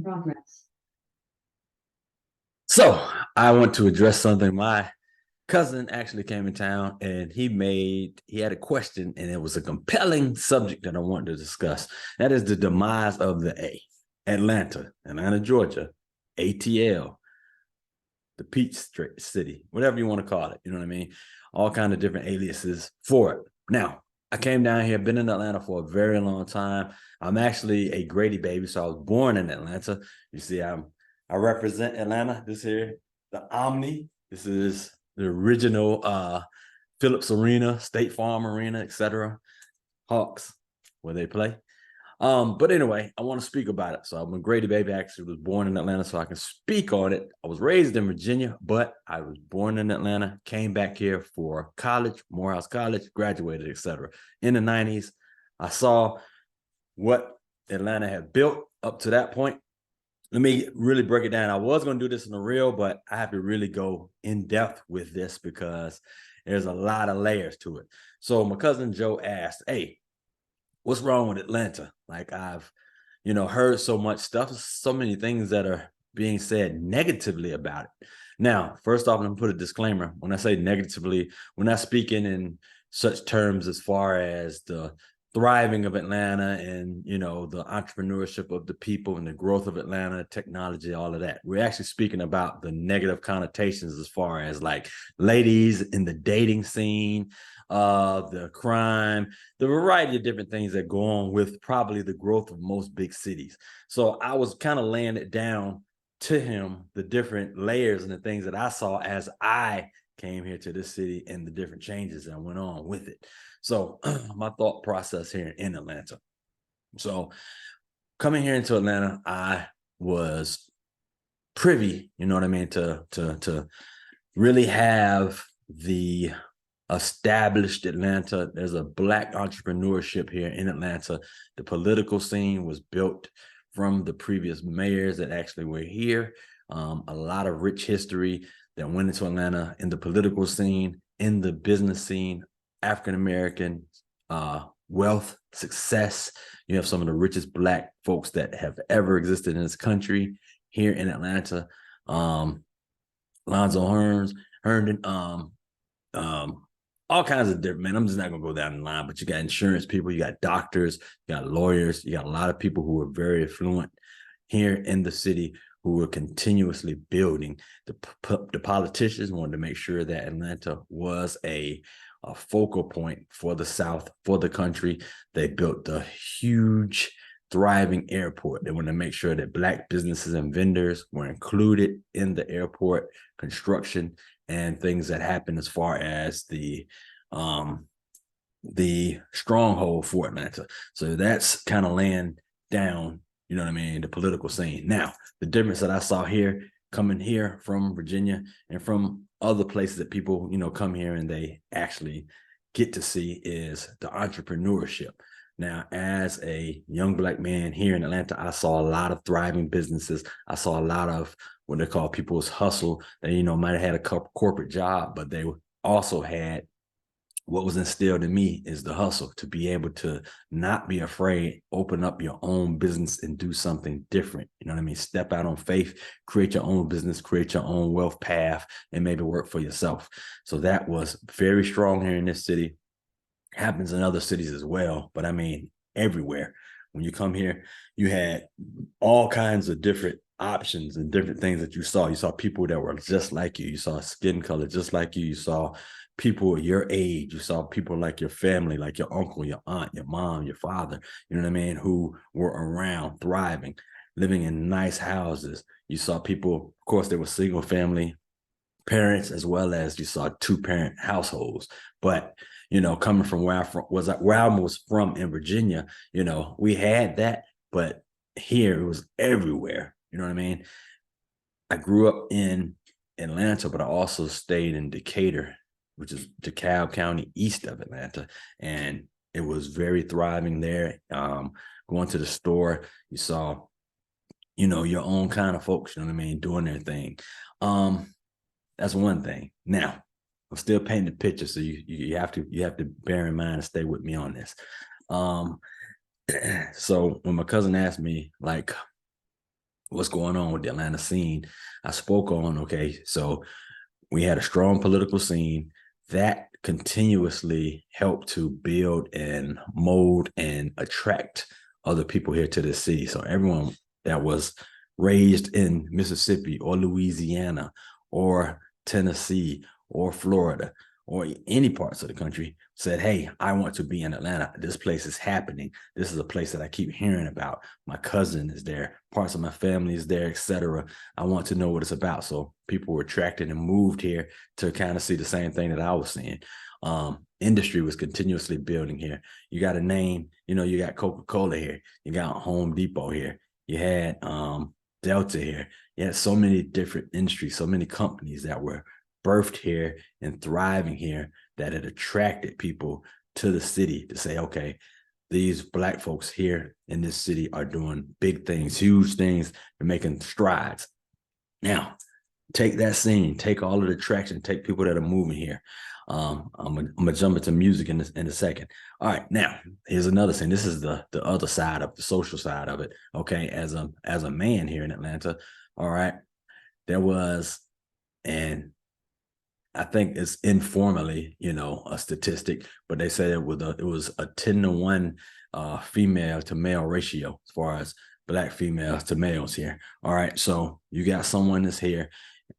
progress. So I want to address something. My cousin actually came in town and he had a question, and it was a compelling subject that I wanted to discuss. That is the demise of the Atlanta, Georgia, ATL, the Peach City, whatever you want to call it. You know what I mean? All kind of different aliases for it. Now, I came down here, been in Atlanta for a very long time. I'm actually a Grady baby, so I was born in Atlanta. You see, I represent Atlanta. This here, the Omni. This is the original Phillips Arena, State Farm Arena, etc. Hawks, where they play. But anyway, I want to speak about it. So I'm a Grady baby. Actually was born in Atlanta, so I can speak on it. I was raised in Virginia, but I was born in Atlanta, came back here for college, Morehouse College, graduated, etc. In the 90s, I saw what Atlanta had built up to that point. Let me really break it down. I was going to do this in the reel, but I have to really go in depth with this because there's a lot of layers to it. So my cousin Joe asked, hey, what's wrong with Atlanta? Like I've, heard so much stuff, so many things that are being said negatively about it. Now, first off, I'm gonna put a disclaimer. When I say negatively, we're not speaking in such terms as far as the thriving of Atlanta and, the entrepreneurship of the people and the growth of Atlanta, technology, all of that. We're actually speaking about the negative connotations as far as like ladies in the dating scene, the crime, the variety of different things that go on with probably the growth of most big cities. So I was kind of laying it down to him, the different layers and the things that I saw as I came here to this city and the different changes that went on with it. So my thought process here in Atlanta. So coming here into Atlanta, I was privy, to really have the established Atlanta. There's a Black entrepreneurship here in Atlanta. The political scene was built from the previous mayors that actually were here. A lot of rich history that went into Atlanta in the political scene, in the business scene, African-American wealth, success. You have some of the richest Black folks that have ever existed in this country here in Atlanta. Lonzo Herndon, all kinds of different, man. I'm just not gonna go down the line, but you got insurance people, you got doctors, you got lawyers, you got a lot of people who are very affluent here in the city who were continuously building. The politicians wanted to make sure that Atlanta was a focal point for the South, for the country. They built a huge, thriving airport. They wanted to make sure that Black businesses and vendors were included in the airport construction and things that happen as far as the stronghold for Atlanta. So that's kind of laying down, the political scene. Now, the difference that I saw here, coming here from Virginia and from other places that people, come here and they actually get to see, is the entrepreneurship. Now, as a young Black man here in Atlanta, I saw a lot of thriving businesses. I saw a lot of what they call people's hustle. They, might have had a corporate job, but they also had what was instilled in me is the hustle, to be able to not be afraid, open up your own business and do something different. You know what I mean? Step out on faith, create your own business, create your own wealth path, and maybe work for yourself. So that was very strong here in this city. Happens in other cities as well, but I mean, everywhere. When you come here, you had all kinds of different options and different things that you saw. You saw people that were just like you. You saw skin color just like you. You saw people your age. You saw people like your family, like your uncle, your aunt, your mom, your father, you know what I mean, who were around, thriving, living in nice houses. You saw people, of course, they were single family parents, as well as you saw two-parent households. But coming from where I was from in Virginia, we had that, but here it was everywhere. You know what I mean? I grew up in Atlanta, but I also stayed in Decatur, which is DeKalb County, east of Atlanta, and it was very thriving there. Going to the store, you saw, your own kind of folks, you know what I mean, doing their thing. That's one thing. Now, I'm still painting the picture, so you have to bear in mind and stay with me on this. So when my cousin asked me, like, what's going on with the Atlanta scene, I spoke on, okay, so we had a strong political scene that continuously helped to build and mold and attract other people here to the city. So everyone that was raised in Mississippi or Louisiana or Tennessee or Florida or any parts of the country said, hey, I want to be in Atlanta. This place is happening. This is a place that I keep hearing about. My cousin is there. Parts of my family is there, etc. I want to know what it's about. So people were attracted and moved here to kind of see the same thing that I was seeing. Industry was continuously building here. You got a name, you got Coca-Cola here. You got Home Depot here. You had Delta here. You had so many different industries, so many companies that were birthed here and thriving here that it attracted people to the city to say, okay, these Black folks here in this city are doing big things, huge things, and making strides. Now, take that scene, take all of the traction, take people that are moving here. I'm gonna jump into music in a second. All right, now here's another thing. This is the other side of the social side of it. Okay, as a man here in Atlanta, all right, there was, and I think it's informally, a statistic, but they said it was a 10-to-1 female to male ratio as far as Black females to males here. All right, so you got someone that's here.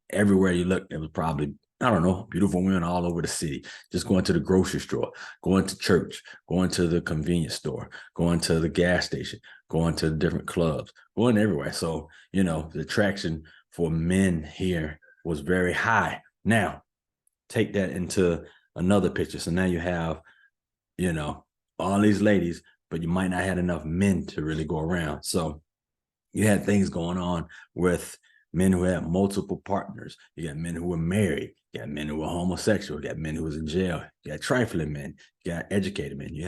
Everywhere you look, it was probably, I don't know, beautiful women all over the city, just going to the grocery store, going to church, going to the convenience store, going to the gas station, going to different clubs, going everywhere. So, the attraction for men here was very high. Now, take that into another picture. So now you have, all these ladies, but you might not have enough men to really go around. So you had things going on with men who had multiple partners. You got men who were married. You got men who were homosexual. You got men who was in jail. You got trifling men. You got educated men. You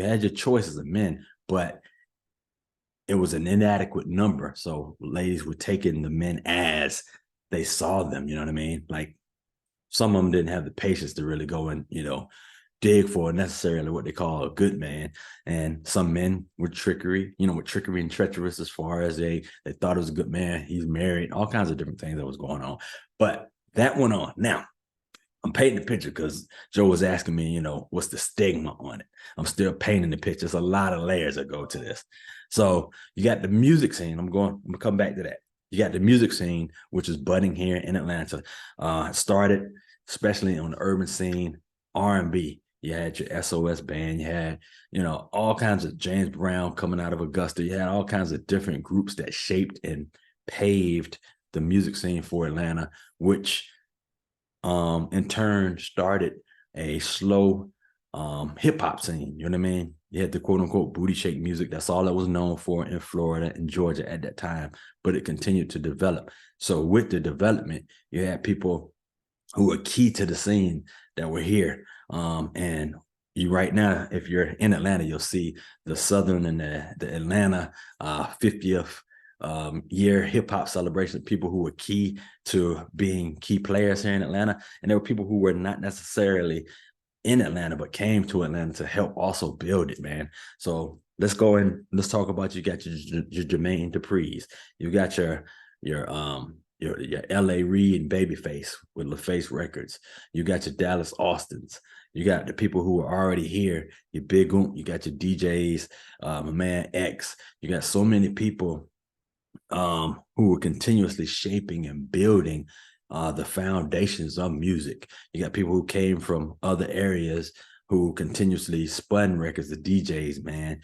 had your choices of men, but it was an inadequate number. So ladies were taking the men as they saw them. You know what I mean? Like, some of them didn't have the patience to really go and, dig for necessarily what they call a good man. And some men were trickery, with trickery and treacherous as far as they thought it was a good man. He's married, all kinds of different things that was going on. But that went on. Now, I'm painting the picture because Joe was asking me, what's the stigma on it? I'm still painting the picture. There's a lot of layers that go to this. So you got the music scene. I'm going to come back to that. You got the music scene, which is budding here in Atlanta. Started, especially on the urban scene, R&B. You had your SOS band. You had, all kinds of James Brown coming out of Augusta. You had all kinds of different groups that shaped and paved the music scene for Atlanta, which in turn started a slow hip hop scene. You know what I mean? You had the quote unquote booty shake music. That's all it was known for in Florida and Georgia at that time, but it continued to develop. So with the development, you had people who were key to the scene that were here. And you right now, if you're in Atlanta, you'll see the Southern and the Atlanta 50th year hip hop celebration, people who were key to being key players here in Atlanta. And there were people who were not necessarily in Atlanta, but came to Atlanta to help also build it, man. So let's go and let's talk about, you got your Jermaine Dupri's, you got your L.A. Reid and Babyface with LaFace Records. You got your Dallas Austins. You got the people who are already here. Your Big Oomp. You got your DJs, my man X. You got so many people who were continuously shaping and building the foundations of music. You got people who came from other areas who continuously spun records, the DJs, man.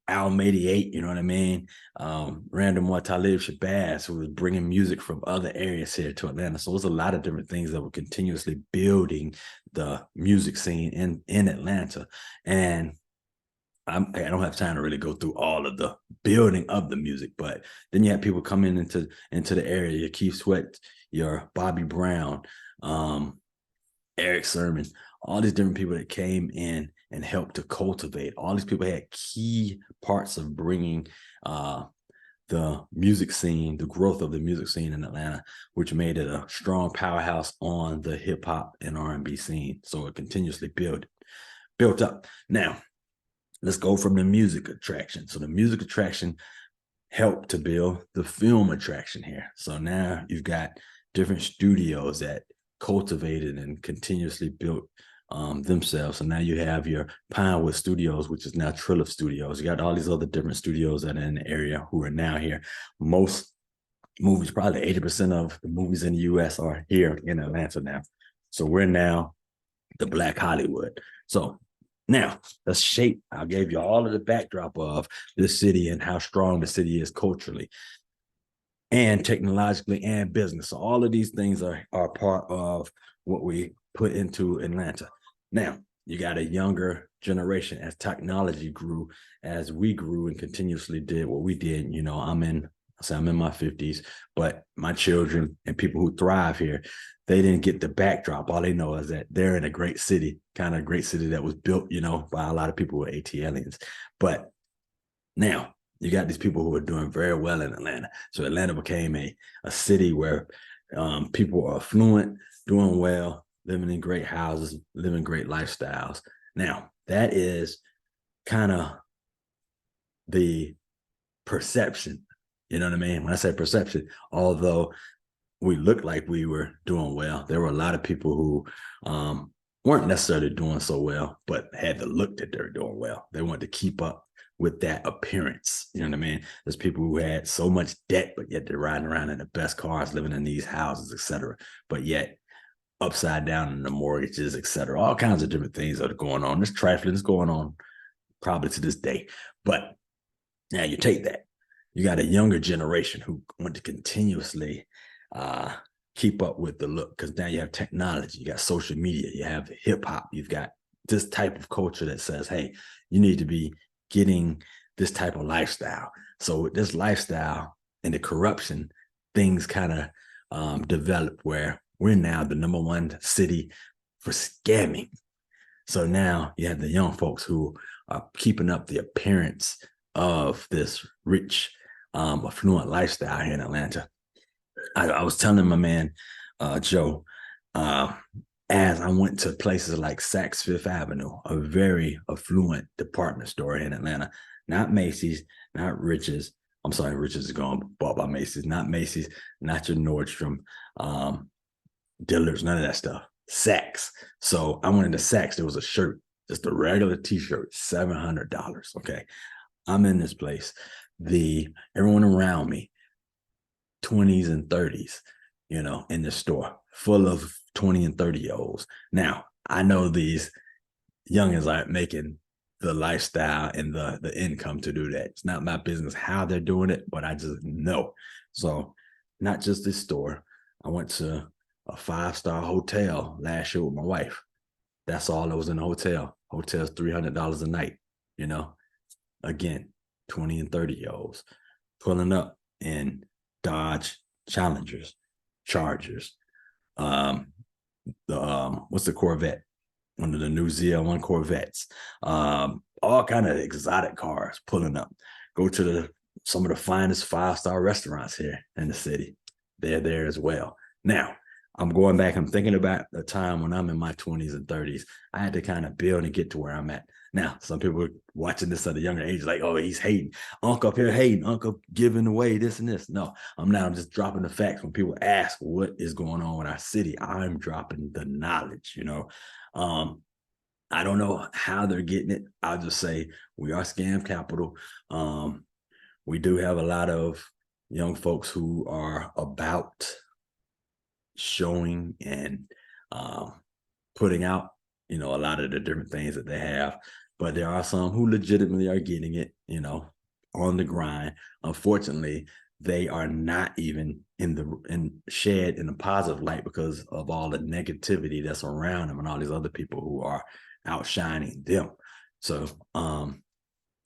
Al 88, you know what I mean? Random Talib Shabazz, who was bringing music from other areas here to Atlanta. So it was a lot of different things that were continuously building the music scene in Atlanta. And I don't have time to really go through all of the building of the music, but then you have people coming into the area, your Keith Sweat, your Bobby Brown, Eric Sermon, all these different people that came in and helped to cultivate. All these people had key parts of bringing the music scene, the growth of the music scene in Atlanta, which made it a strong powerhouse on the hip hop and R&B scene. So it continuously built up. Now, let's go from the music attraction. So the music attraction helped to build the film attraction here. So now you've got different studios that cultivated and continuously built themselves. So now you have your Pinewood Studios, which is now Trilliff Studios. You got all these other different studios that are in the area who are now here. Most movies, probably 80% of the movies in the US are here in Atlanta now. So we're now the Black Hollywood. So now let's shape. I gave you all of the backdrop of this city and how strong the city is culturally and technologically and business. So all of these things are part of what we put into Atlanta. Now, you got a younger generation as technology grew, as we grew and continuously did what we did. You know, I'm in my 50s, but my children and people who thrive here, they didn't get the backdrop. All they know is that they're in a great city, kind of great city that was built, you know, by a lot of people with ATLians. But now you got these people who are doing very well in Atlanta. So Atlanta became a city where people are affluent, doing well, living in great houses, living great lifestyles. Now, that is kind of the perception. You know what I mean? When I say perception, although we looked like we were doing well, there were a lot of people who weren't necessarily doing so well, but had the look that they're doing well. They wanted to keep up with that appearance. You know what I mean? There's people who had so much debt, but yet they're riding around in the best cars, living in these houses, etc. But yet upside down in the mortgages, etc. All kinds of different things are going on. This trifling is going on probably to this day. But now you take that. You got a younger generation who want to continuously keep up with the look, because now you have technology, you got social media, you have hip hop, you've got this type of culture that says, hey, you need to be getting this type of lifestyle. So with this lifestyle and the corruption, things kind of develop where we're now the #1 city for scamming. So now you have the young folks who are keeping up the appearance of this rich, affluent lifestyle here in Atlanta. I was telling my man, Joe, as I went to places like Saks Fifth Avenue, a very affluent department store in Atlanta, not Macy's, not Rich's. I'm sorry, Rich's is gone, bought by Macy's, not Macy's, not your Nordstrom, Dillard's, none of that stuff. Saks. So I went into Saks. There was a shirt, just a regular t-shirt, $700. Okay. I'm in this place. Everyone around me, 20s and 30s, you know, in the store, full of 20 and 30-year-olds. Now, I know these youngins aren't making the lifestyle and the income to do that. It's not my business how they're doing it, but I just know. So not just this store. I went to a 5-star hotel last year with my wife. That's all that was in the hotel. Hotel's $300 a night, you know. Again, 20 and 30-year-olds pulling up in Dodge Challengers, Chargers, what's the Corvette? One of the new ZL1 Corvettes, all kind of exotic cars pulling up. Go to some of the finest 5-star restaurants here in the city. They're there as well. Now, I'm going back, I'm thinking about the time when I'm in my 20s and 30s. I had to kind of build and get to where I'm at. Now, some people watching this at a younger age, like, oh, he's hating. Uncle up here hating, Uncle giving away this and this. No, I'm just dropping the facts. When people ask what is going on with our city, I'm dropping the knowledge, you know. I don't know how they're getting it. I'll just say we are scam capital. We do have a lot of young folks who are about showing and putting out, you know, a lot of the different things that they have. But there are some who legitimately are getting it, you know, on the grind. Unfortunately, they are not even shed in a positive light because of all the negativity that's around them and all these other people who are outshining them. So I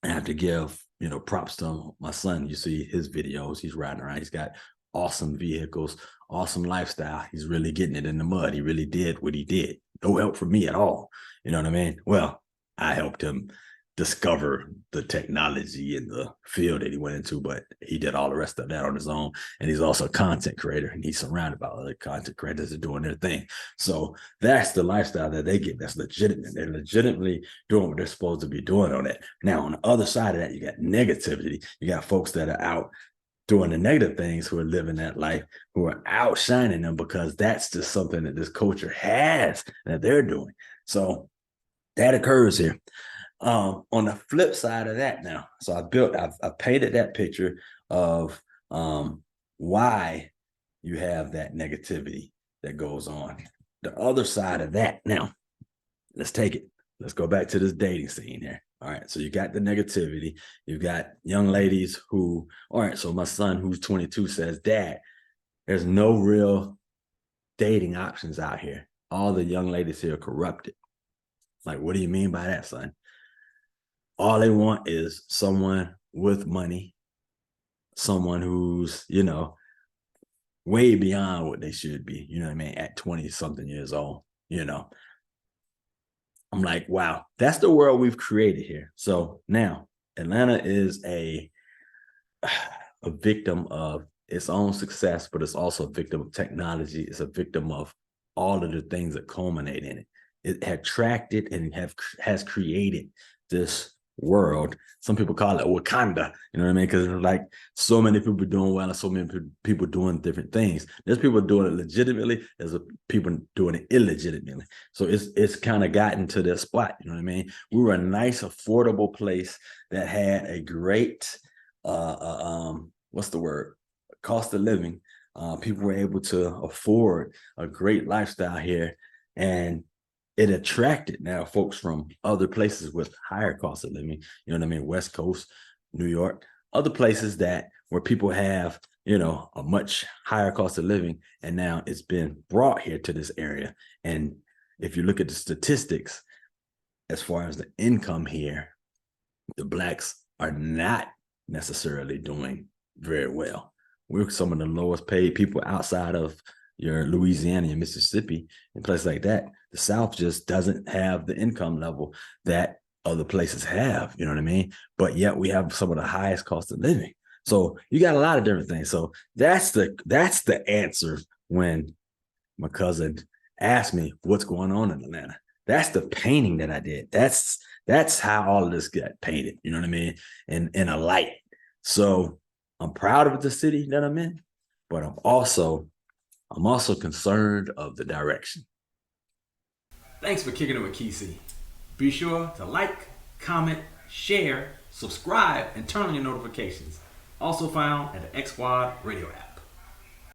have to give, you know, props to my son. You see his videos, he's riding around, he's got awesome vehicles, awesome lifestyle. He's really getting it in the mud. He really did what he did. No help from me at all. You know what I mean? Well, I helped him discover the technology in the field that he went into, but he did all the rest of that on his own. And he's also a content creator, and he's surrounded by other content creators that are doing their thing. So that's the lifestyle that they get. That's legitimate. They're legitimately doing what they're supposed to be doing on it. Now, on the other side of that, you got negativity. You got folks that are out doing the negative things, who are living that life, who are outshining them because that's just something that this culture has that they're doing. So that occurs here. On the flip side of that now, so I painted that picture of why you have that negativity that goes on. The other side of that now, let's take it. Let's go back to this dating scene here. All right, so you got the negativity. You got young ladies who, all right, so my son who's 22 says, Dad, there's no real dating options out here. All the young ladies here are corrupted. Like, what do you mean by that, son? All they want is someone with money, someone who's, way beyond what they should be, you know what I mean, at 20 something years old, I'm like, wow, that's the world we've created here. So now Atlanta is a victim of its own success, but it's also a victim of technology. It's a victim of all of the things that culminate in it. It attracted and has created this world. Some people call it Wakanda, you know what I mean? Because it's like so many people doing well and so many people doing different things. There's people doing it legitimately, there's people doing it illegitimately. So it's kind of gotten to this spot, you know what I mean? We were a nice, affordable place that had a great what's the word? Cost of living. People were able to afford a great lifestyle here, and it attracted now folks from other places with higher cost of living, you know what I mean? West Coast, New York, other places where people have, a much higher cost of living. And now it's been brought here to this area. And if you look at the statistics, as far as the income here, the Blacks are not necessarily doing very well. We're some of the lowest paid people outside of your Louisiana and Mississippi and places like that. The South just doesn't have the income level that other places have, you know what I mean? But yet we have some of the highest cost of living. So you got a lot of different things. So that's the answer when my cousin asked me what's going on in Atlanta. That's the painting that I did. That's how all of this got painted, you know what I mean? In a light. So I'm proud of the city that I'm in, but I'm also concerned of the direction. Thanks for kicking it with Kesey. Be sure to like, comment, share, subscribe, and turn on your notifications. Also found at the X Squad radio app.